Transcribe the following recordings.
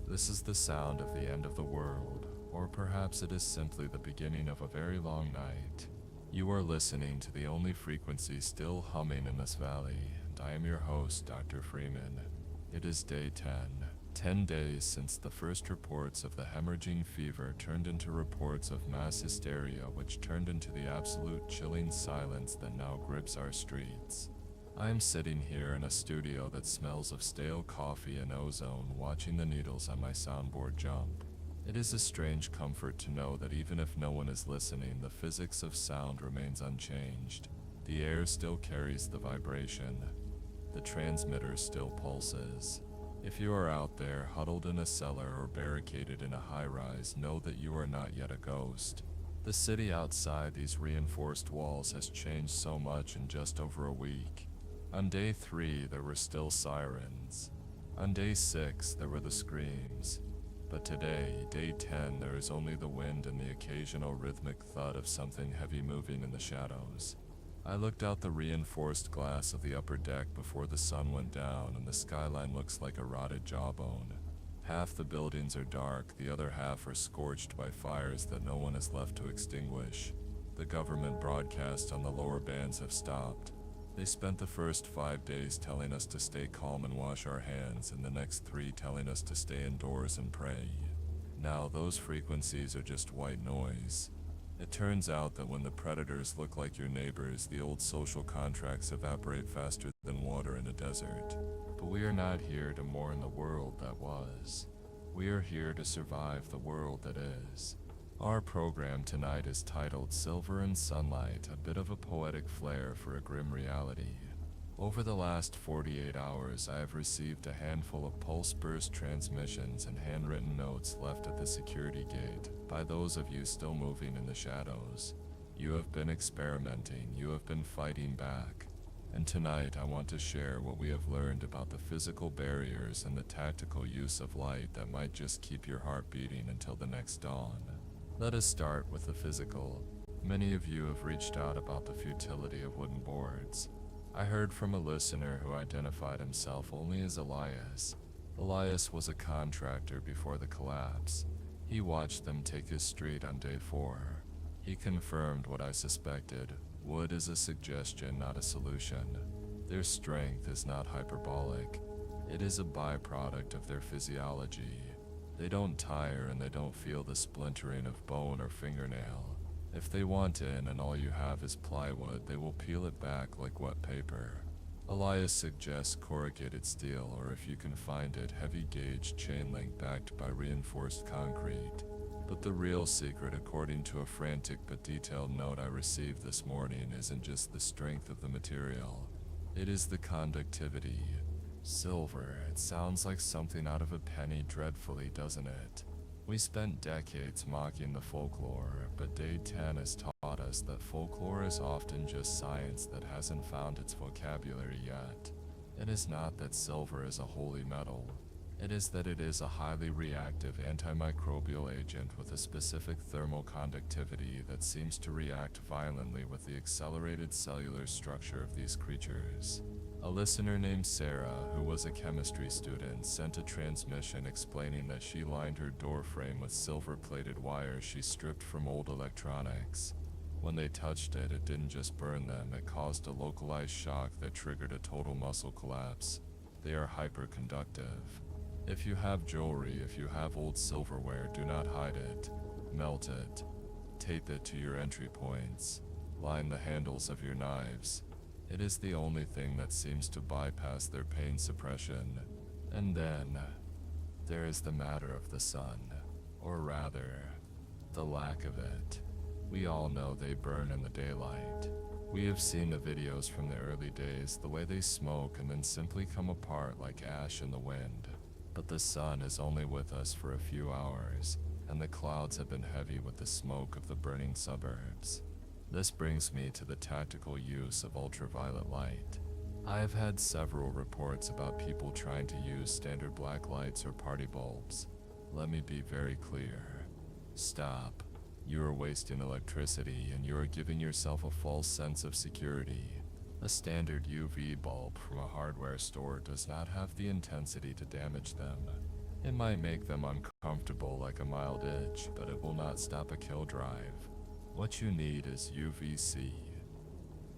This is the sound of the end of the world, or perhaps it is simply the beginning of a very long night. You are listening to the only frequency still humming in this valley, and I am your host, Dr. Freeman. It is day 10. 10 days since the first reports of the hemorrhaging fever turned into reports of mass hysteria, which turned into the absolute chilling silence that now grips our streets. I am sitting here in a studio that smells of stale coffee and ozone, watching the needles on my soundboard jump. It is a strange comfort to know that even if no one is listening, the physics of sound remains unchanged. The air still carries the vibration. The transmitter still pulses. If you are out there, huddled in a cellar or barricaded in a high-rise, know that you are not yet a ghost. The city outside these reinforced walls has changed so much in just over a week. On day 3, there were still sirens. On day 6, there were the screams. But today, day 10, there is only the wind and the occasional rhythmic thud of something heavy moving in the shadows. I looked out the reinforced glass of the upper deck before the sun went down, and the skyline looks like a rotted jawbone. Half the buildings are dark, the other half are scorched by fires that no one is left to extinguish. The government broadcasts on the lower bands have stopped. They spent the first 5 days telling us to stay calm and wash our hands, and the next 3 telling us to stay indoors and pray. Now those frequencies are just white noise. It turns out that when the predators look like your neighbors, the old social contracts evaporate faster than water in a desert. But we are not here to mourn the world that was. We are here to survive the world that is. Our program tonight is titled Silver and Sunlight, a bit of a poetic flair for a grim reality. Over the last 48 hours, I have received a handful of pulse burst transmissions and handwritten notes left at the security gate by those of you still moving in the shadows. You have been experimenting, you have been fighting back. And tonight I want to share what we have learned about the physical barriers and the tactical use of light that might just keep your heart beating until the next dawn. Let us start with the physical. Many of you have reached out about the futility of wooden boards. I heard from a listener who identified himself only as Elias. Elias was a contractor before the collapse. He watched them take his street on day 4. He confirmed what I suspected. Wood is a suggestion, not a solution. Their strength is not hyperbolic. It is a byproduct of their physiology. They don't tire and they don't feel the splintering of bone or fingernail. If they want in and all you have is plywood, they will peel it back like wet paper. Elias suggests corrugated steel, or if you can find it, heavy gauge chain link backed by reinforced concrete. But the real secret, according to a frantic but detailed note I received this morning, isn't just the strength of the material. It is the conductivity. Silver, it sounds like something out of a penny dreadfully, doesn't it? We spent decades mocking the folklore, but day 10 has taught us that folklore is often just science that hasn't found its vocabulary yet. It is not that silver is a holy metal. It is that it is a highly reactive antimicrobial agent with a specific thermal conductivity that seems to react violently with the accelerated cellular structure of these creatures. A listener named Sarah, who was a chemistry student, sent a transmission explaining that she lined her door frame with silver-plated wires she stripped from old electronics. When they touched it, it didn't just burn them, it caused a localized shock that triggered a total muscle collapse. They are hyperconductive. If you have jewelry, if you have old silverware, do not hide it. Melt it. Tape it to your entry points. Line the handles of your knives. It is the only thing that seems to bypass their pain suppression. And then, there is the matter of the sun. Or rather, the lack of it. We all know they burn in the daylight. We have seen the videos from the early days, the way they smoke and then simply come apart like ash in the wind. But the sun is only with us for a few hours, and the clouds have been heavy with the smoke of the burning suburbs. This brings me to the tactical use of ultraviolet light. I have had several reports about people trying to use standard black lights or party bulbs. Let me be very clear. Stop. You are wasting electricity and you are giving yourself a false sense of security. A standard UV bulb from a hardware store does not have the intensity to damage them. It might make them uncomfortable like a mild itch, but it will not stop a kill drive. What you need is UVC,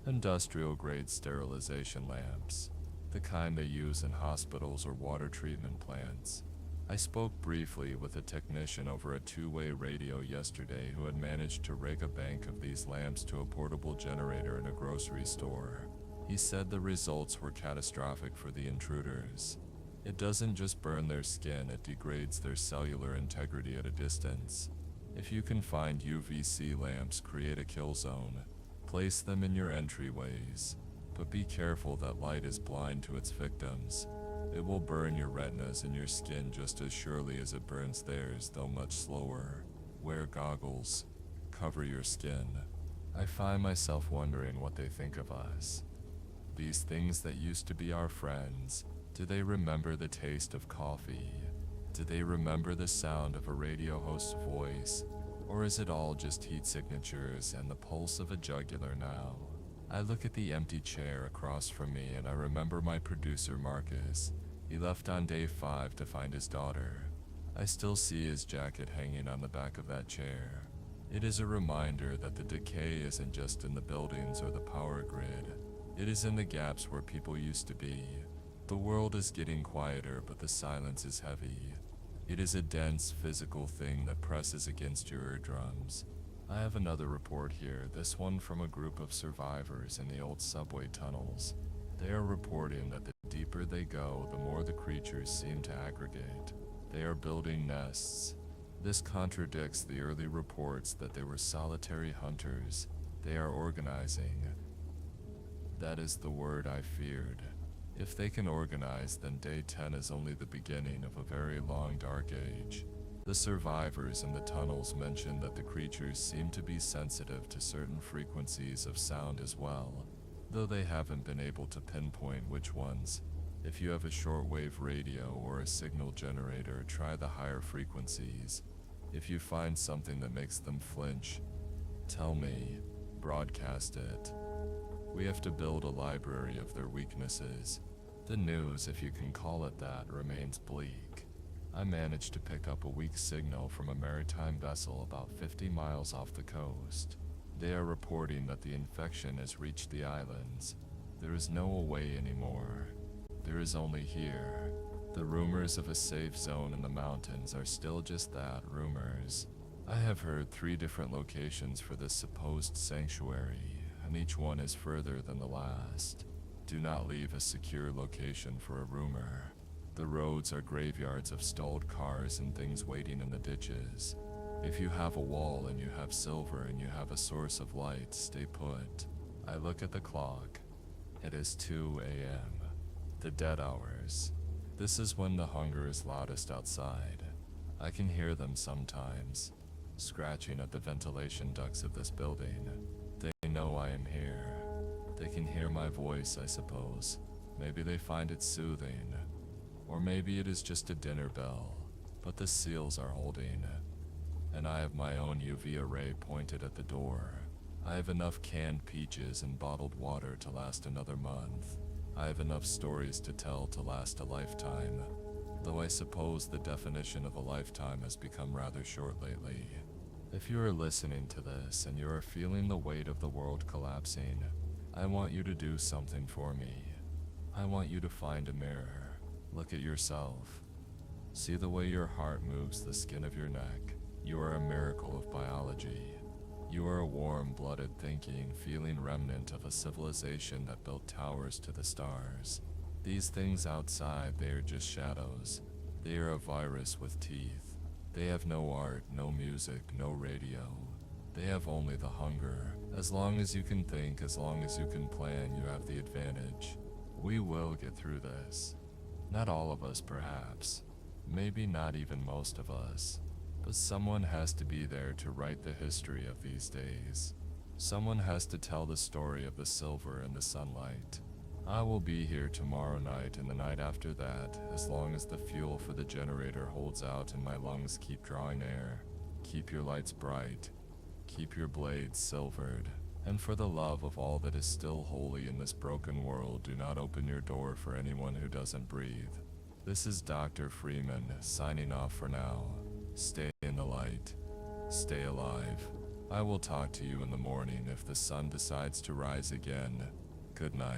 industrial-grade sterilization lamps, the kind they use in hospitals or water treatment plants. I spoke briefly with a technician over a two-way radio yesterday who had managed to rig a bank of these lamps to a portable generator in a grocery store. He said the results were catastrophic for the intruders. It doesn't just burn their skin, it degrades their cellular integrity at a distance. If you can find UVC lamps, create a kill zone. Place them in your entryways, but be careful that light is blind to its victims. It will burn your retinas and your skin just as surely as it burns theirs, though much slower. Wear goggles. Cover your skin. I find myself wondering what they think of us. These things that used to be our friends, do they remember the taste of coffee? Do they remember the sound of a radio host's voice? Or is it all just heat signatures and the pulse of a jugular now? I look at the empty chair across from me and I remember my producer Marcus. He left on day 5 to find his daughter. I still see his jacket hanging on the back of that chair. It is a reminder that the decay isn't just in the buildings or the power grid. It is in the gaps where people used to be. The world is getting quieter, but the silence is heavy. It is a dense, physical thing that presses against your eardrums. I have another report here, this one from a group of survivors in the old subway tunnels. They are reporting that the deeper they go, the more the creatures seem to aggregate. They are building nests. This contradicts the early reports that they were solitary hunters. They are organizing. That is the word I feared. If they can organize, then day 10 is only the beginning of a very long dark age. The survivors in the tunnels mentioned that the creatures seem to be sensitive to certain frequencies of sound as well, though they haven't been able to pinpoint which ones. If you have a shortwave radio or a signal generator, try the higher frequencies. If you find something that makes them flinch, tell me, broadcast it. We have to build a library of their weaknesses. The news, if you can call it that, remains bleak. I managed to pick up a weak signal from a maritime vessel about 50 miles off the coast. They are reporting that the infection has reached the islands. There is no away anymore. There is only here. The rumors of a safe zone in the mountains are still just that, rumors. I have heard 3 different locations for this supposed sanctuary, and each one is further than the last. Do not leave a secure location for a rumor. The roads are graveyards of stalled cars and things waiting in the ditches. If you have a wall and you have silver and you have a source of light, stay put. I look at the clock. It is 2 a.m. The dead hours. This is when the hunger is loudest outside. I can hear them sometimes, scratching at the ventilation ducts of this building. They know I am here. They can hear my voice, I suppose. Maybe they find it soothing. Or maybe it is just a dinner bell, but the seals are holding. And I have my own UV array pointed at the door. I have enough canned peaches and bottled water to last another month. I have enough stories to tell to last a lifetime, though I suppose the definition of a lifetime has become rather short lately. If you are listening to this and you are feeling the weight of the world collapsing, I want you to do something for me. I want you to find a mirror. Look at yourself. See the way your heart moves the skin of your neck. You are a miracle of biology. You are a warm-blooded thinking, feeling remnant of a civilization that built towers to the stars. These things outside, they are just shadows. They are a virus with teeth. They have no art, no music, no radio. They have only the hunger. As long as you can think, as long as you can plan, you have the advantage. We will get through this. Not all of us, perhaps. Maybe not even most of us. But someone has to be there to write the history of these days. Someone has to tell the story of the silver and the sunlight. I will be here tomorrow night and the night after that, as long as the fuel for the generator holds out and my lungs keep drawing air. Keep your lights bright. Keep your blades silvered. And for the love of all that is still holy in this broken world, do not open your door for anyone who doesn't breathe. This is Dr. Freeman signing off for now. Stay in the light. Stay alive. I will talk to you in the morning if the sun decides to rise again. Good night.